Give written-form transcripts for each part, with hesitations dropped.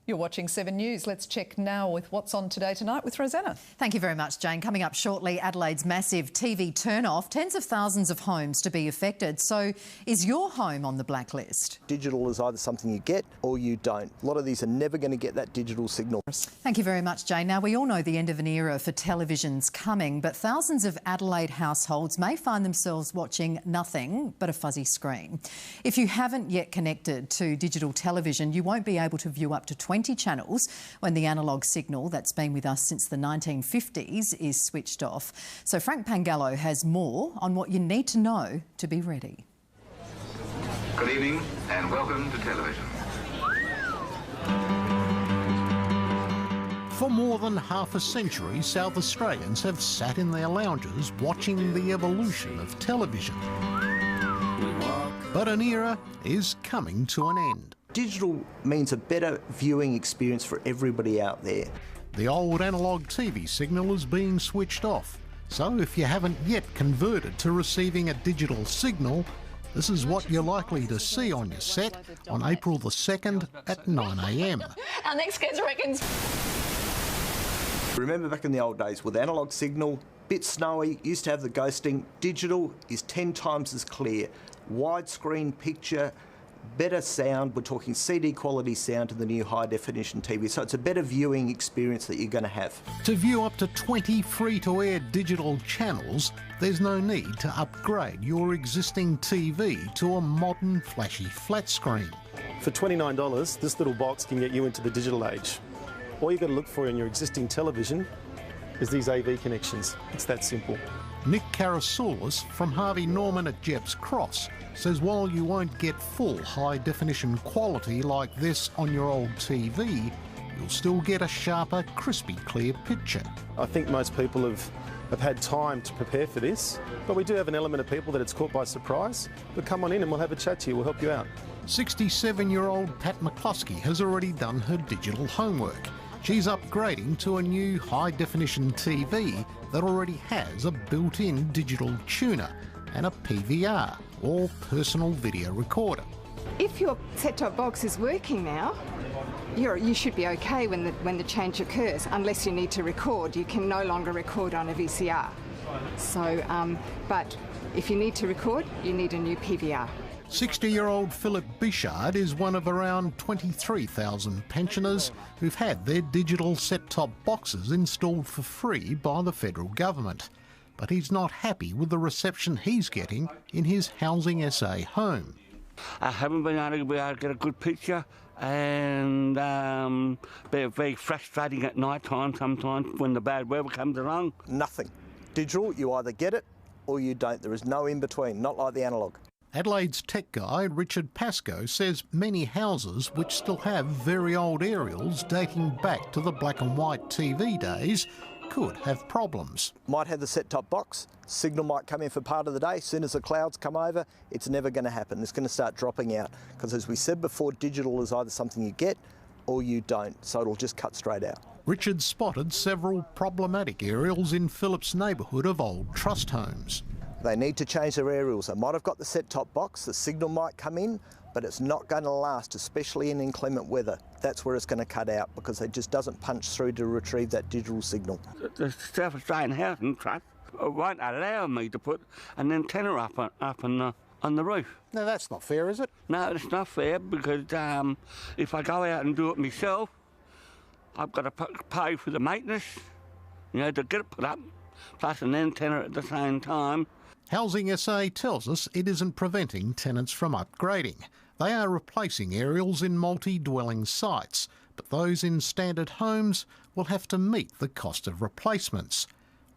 You're watching 7 News. Let's check now with what's on Today Tonight with Rosanna. Thank you very much, Jane. Coming up shortly, Adelaide's massive TV turn-off. Tens of thousands of homes to be affected. So is your home on the blacklist? Digital is either something you get or you don't. A lot of these are never going to get that digital signal. Thank you very much, Jane. Now, we all know the end of an era for television's coming, but thousands of Adelaide households may find themselves watching nothing but a fuzzy screen. If you haven't yet connected to digital television, you won't be able to view up to 20 channels when the analogue signal that's been with us since the 1950s is switched off. So Frank Pangallo has more on what you need to know to be ready. Good evening and welcome to television. For more than half a century, South Australians have sat in their lounges watching the evolution of television. But an era is coming to an end. Digital means a better viewing experience for everybody out there. The old analogue TV signal is being switched off. So if you haven't yet converted to receiving a digital signal, this is what you're likely to see on your set on April the 2nd at 9 a.m. Our next guest reckons. Remember back in the old days with analogue signal, bit snowy, used to have the ghosting. Digital is 10 times as clear. Widescreen picture, better sound. We're talking CD quality sound to the new high definition TV, so it's a better viewing experience that you're going to have. To view up to 20 free-to-air digital channels, there's no need to upgrade your existing TV to a modern flashy flat screen. For $29, this little box can get you into the digital age. All you've got to look for in your existing television is these AV connections. It's that simple. Nick Karasoulis from Harvey Norman at Jepps Cross says while you won't get full high-definition quality like this on your old TV, you'll still get a sharper, crispy, clear picture. I think most people have had time to prepare for this, but we do have an element of people that it's caught by surprise. But come on in and we'll have a chat to you. We'll help you out. 67-year-old Pat McCluskey has already done her digital homework. She's upgrading to a new high-definition TV that already has a built-in digital tuner and a PVR, or personal video recorder. If your set-top box is working now, you should be okay when the change occurs, unless you need to record. You can no longer record on a VCR. So, but if you need to record, you need a new PVR. 60-year-old Philip Bichard is one of around 23,000 pensioners who've had their digital set-top boxes installed for free by the federal government. But he's not happy with the reception he's getting in his Housing SA home. I haven't been able to get a good picture, and very frustrating at night time sometimes when the bad weather comes along. Nothing. Digital, you either get it or you don't. There is no in between, not like the analogue. Adelaide's tech guy, Richard Pascoe, says many houses which still have very old aerials dating back to the black and white TV days could have problems. Might have the set-top box, signal might come in for part of the day. As soon as the clouds come over, it's never going to happen. It's going to start dropping out because, as we said before, digital is either something you get or you don't, so it'll just cut straight out. Richard spotted several problematic aerials in Phillip's neighbourhood of old trust homes. They need to change their aerials. They might have got the set-top box, the signal might come in, but it's not going to last, especially in inclement weather. That's where it's going to cut out because it just doesn't punch through to retrieve that digital signal. The South Australian Housing Trust won't allow me to put an antenna up on the roof. Now that's not fair, is it? No, it's not fair because if I go out and do it myself, I've got to pay for the maintenance, to get it put up, plus an antenna at the same time. Housing SA tells us it isn't preventing tenants from upgrading. They are replacing aerials in multi-dwelling sites, but those in standard homes will have to meet the cost of replacements.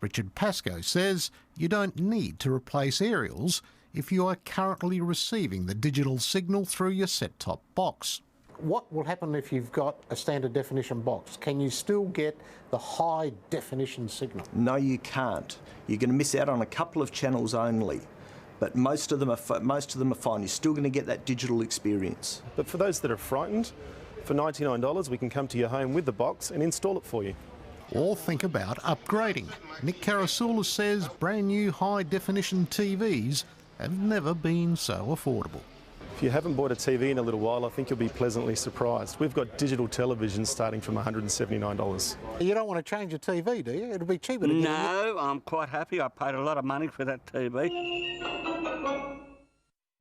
Richard Pascoe says you don't need to replace aerials if you are currently receiving the digital signal through your set-top box. What will happen if you've got a standard definition box? Can you still get the high definition signal? No, you can't. You're going to miss out on a couple of channels only, but most of them are fine. You're still going to get that digital experience. But for those that are frightened, for $99 we can come to your home with the box and install it for you. Or think about upgrading. Nick Karasoulis says brand new high definition TVs have never been so affordable. If you haven't bought a TV in a little while, I think you'll be pleasantly surprised. We've got digital televisions starting from $179. You don't want to change your TV, do you? It'll be cheaper to get No, I'm quite happy. I paid a lot of money for that TV.